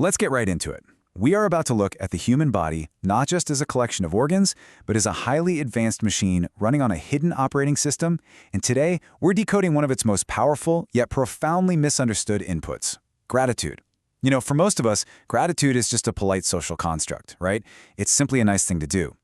Let's get right into it. We are about to look at the human body not just as a collection of organs, but as a highly advanced machine running on a hidden operating system, and today we're decoding one of its most powerful yet profoundly misunderstood inputs: gratitude. For most of us, gratitude is just a polite social construct, right? It's simply a nice thing to do.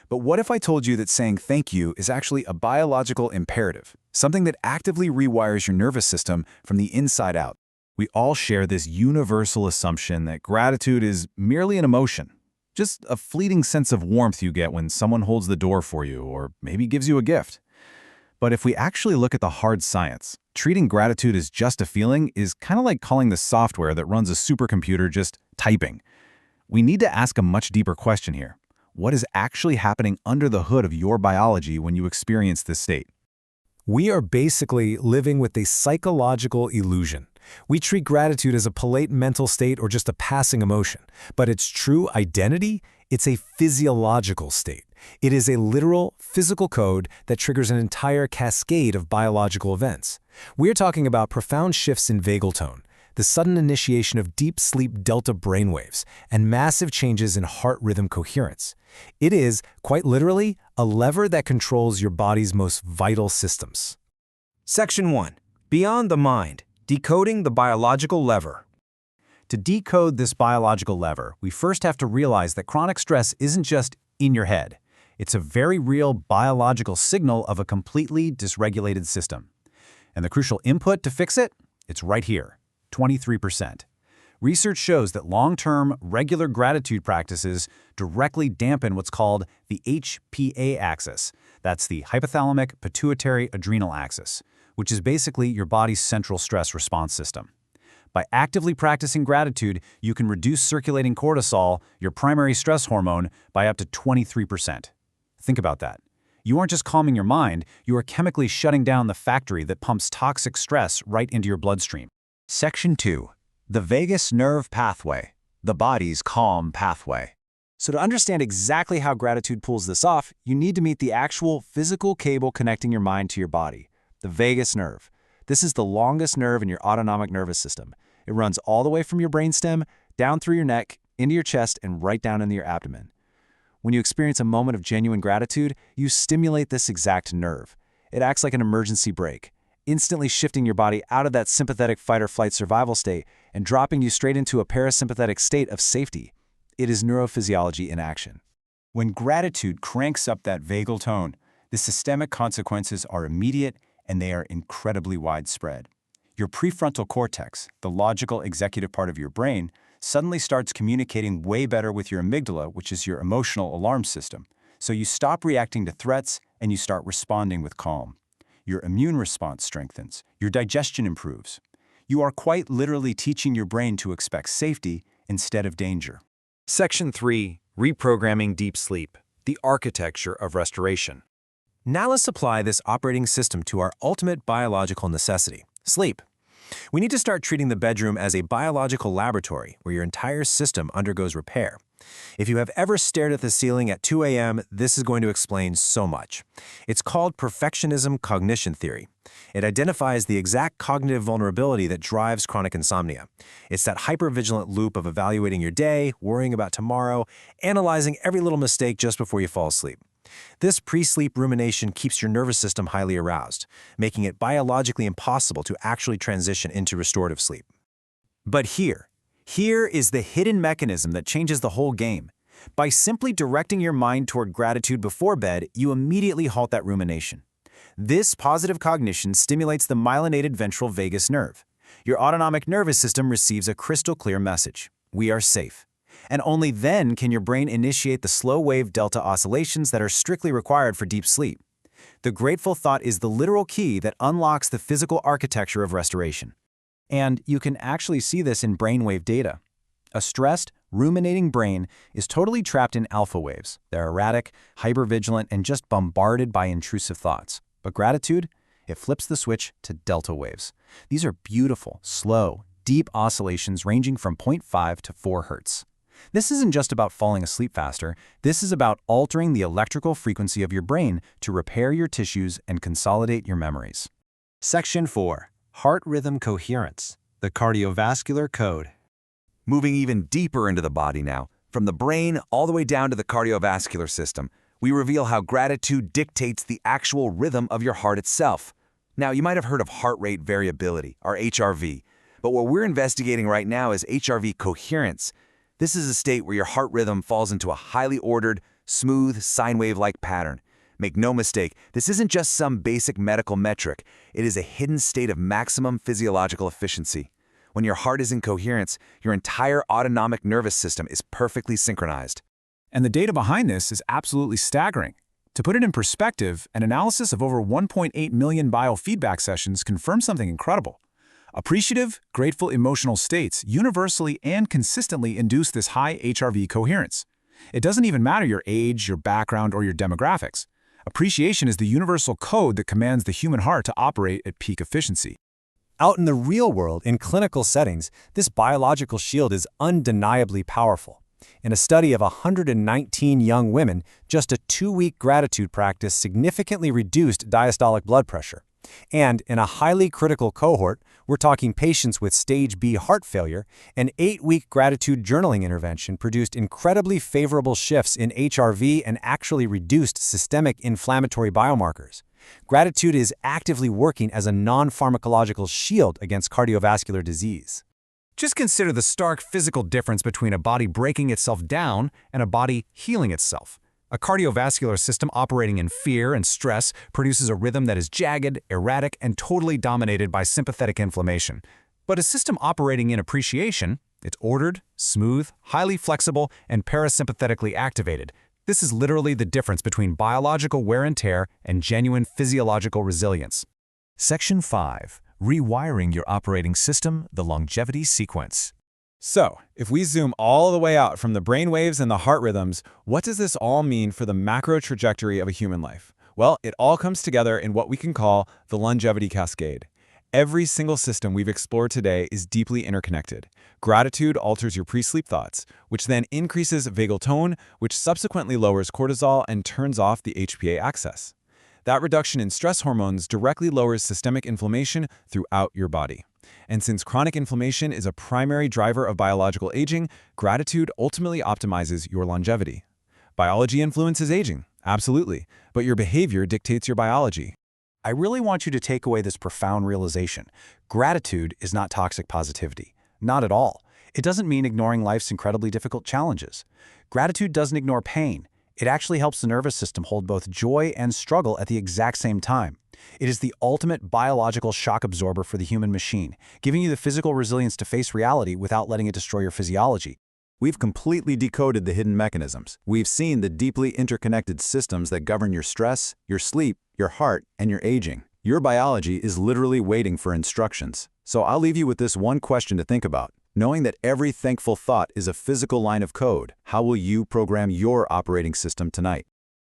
But what if I told you that saying thank you is actually a biological imperative, something that actively rewires your nervous system from the inside out? We all share this universal assumption that gratitude is merely an emotion, just a fleeting sense of warmth you get when someone holds the door for you or maybe gives you a gift. But if we actually look at the hard science, treating gratitude as just a feeling is kind of like calling the software that runs a supercomputer just typing. We need to ask a much deeper question here. What is actually happening under the hood of your biology when you experience this state? We are basically living with a psychological illusion. We treat gratitude as a polite mental state or just a passing emotion. But its true identity? It's a physiological state. It is a literal, physical code that triggers an entire cascade of biological events. We're talking about profound shifts in vagal tone, the sudden initiation of deep sleep delta brainwaves, and massive changes in heart rhythm coherence. It is, quite literally, a lever that controls your body's most vital systems. Section 1. Beyond the mind. Decoding the biological lever. To decode this biological lever, we first have to realize that chronic stress isn't just in your head. It's a very real biological signal of a completely dysregulated system. And the crucial input to fix it? It's right here, 23%. Research shows that long-term, regular gratitude practices directly dampen what's called the HPA axis. That's the hypothalamic pituitary adrenal axis, which is basically your body's central stress response system. By actively practicing gratitude, you can reduce circulating cortisol, your primary stress hormone, by up to 23%. Think about that. You aren't just calming your mind, you are chemically shutting down the factory that pumps toxic stress right into your bloodstream. Section 2. The vagus nerve pathway, the body's calm pathway. So to understand exactly how gratitude pulls this off, you need to meet the actual physical cable connecting your mind to your body, the vagus nerve. This is the longest nerve in your autonomic nervous system. It runs all the way from your brainstem, down through your neck, into your chest, and right down into your abdomen. When you experience a moment of genuine gratitude, you stimulate this exact nerve. It acts like an emergency brake, instantly shifting your body out of that sympathetic fight-or-flight survival state and dropping you straight into a parasympathetic state of safety. It is neurophysiology in action. When gratitude cranks up that vagal tone, the systemic consequences are immediate and they are incredibly widespread. Your prefrontal cortex, the logical executive part of your brain, suddenly starts communicating way better with your amygdala, which is your emotional alarm system. So you stop reacting to threats and you start responding with calm. Your immune response strengthens. Your digestion improves. You are quite literally teaching your brain to expect safety instead of danger. Section 3. Reprogramming deep sleep, the architecture of restoration. Now let's apply this operating system to our ultimate biological necessity, sleep. We need to start treating the bedroom as a biological laboratory where your entire system undergoes repair. If you have ever stared at the ceiling at 2 a.m., this is going to explain so much. It's called perfectionism cognition theory. It identifies the exact cognitive vulnerability that drives chronic insomnia. It's that hypervigilant loop of evaluating your day, worrying about tomorrow, analyzing every little mistake just before you fall asleep. This pre-sleep rumination keeps your nervous system highly aroused, making it biologically impossible to actually transition into restorative sleep. But here is the hidden mechanism that changes the whole game. By simply directing your mind toward gratitude before bed, you immediately halt that rumination. This positive cognition stimulates the myelinated ventral vagus nerve. Your autonomic nervous system receives a crystal clear message: we are safe. And only then can your brain initiate the slow-wave delta oscillations that are strictly required for deep sleep. The grateful thought is the literal key that unlocks the physical architecture of restoration. And you can actually see this in brainwave data. A stressed, ruminating brain is totally trapped in alpha waves. They're erratic, hypervigilant, and just bombarded by intrusive thoughts. But gratitude? It flips the switch to delta waves. These are beautiful, slow, deep oscillations ranging from 0.5 to 4 Hz. This isn't just about falling asleep faster. This is about altering the electrical frequency of your brain to repair your tissues and consolidate your memories. Section 4. Heart rhythm coherence, the cardiovascular code. Moving even deeper into the body now, from the brain all the way down to the cardiovascular system, we reveal how gratitude dictates the actual rhythm of your heart itself. Now, you might have heard of heart rate variability, or HRV, but what we're investigating right now is HRV coherence. This is a state where your heart rhythm falls into a highly ordered, smooth, sine wave-like pattern. Make no mistake, this isn't just some basic medical metric. It is a hidden state of maximum physiological efficiency. When your heart is in coherence, your entire autonomic nervous system is perfectly synchronized. And the data behind this is absolutely staggering. To put it in perspective, an analysis of over 1.8 million biofeedback sessions confirms something incredible. Appreciative, grateful emotional states universally and consistently induce this high HRV coherence. It doesn't even matter your age, your background, or your demographics. Appreciation is the universal code that commands the human heart to operate at peak efficiency. Out in the real world, in clinical settings, this biological shield is undeniably powerful. In a study of 119 young women, just a 2-week gratitude practice significantly reduced diastolic blood pressure. And in a highly critical cohort, we're talking patients with stage B heart failure, an 8-week gratitude journaling intervention produced incredibly favorable shifts in HRV and actually reduced systemic inflammatory biomarkers. Gratitude is actively working as a non-pharmacological shield against cardiovascular disease. Just consider the stark physical difference between a body breaking itself down and a body healing itself. A cardiovascular system operating in fear and stress produces a rhythm that is jagged, erratic, and totally dominated by sympathetic inflammation. But a system operating in appreciation, it's ordered, smooth, highly flexible, and parasympathetically activated. This is literally the difference between biological wear and tear and genuine physiological resilience. Section 5. Rewiring your operating system, the longevity sequence. So, if we zoom all the way out from the brain waves and the heart rhythms, what does this all mean for the macro trajectory of a human life? Well, it all comes together in what we can call the longevity cascade. Every single system we've explored today is deeply interconnected. Gratitude alters your pre-sleep thoughts, which then increases vagal tone, which subsequently lowers cortisol and turns off the HPA axis. That reduction in stress hormones directly lowers systemic inflammation throughout your body. And since chronic inflammation is a primary driver of biological aging, gratitude ultimately optimizes your longevity. Biology influences aging, absolutely, but your behavior dictates your biology. I really want you to take away this profound realization. Gratitude is not toxic positivity. Not at all. It doesn't mean ignoring life's incredibly difficult challenges. Gratitude doesn't ignore pain. It actually helps the nervous system hold both joy and struggle at the exact same time. It is the ultimate biological shock absorber for the human machine, giving you the physical resilience to face reality without letting it destroy your physiology. We've completely decoded the hidden mechanisms. We've seen the deeply interconnected systems that govern your stress, your sleep, your heart, and your aging. Your biology is literally waiting for instructions. So I'll leave you with this one question to think about. Knowing that every thankful thought is a physical line of code, how will you program your operating system tonight?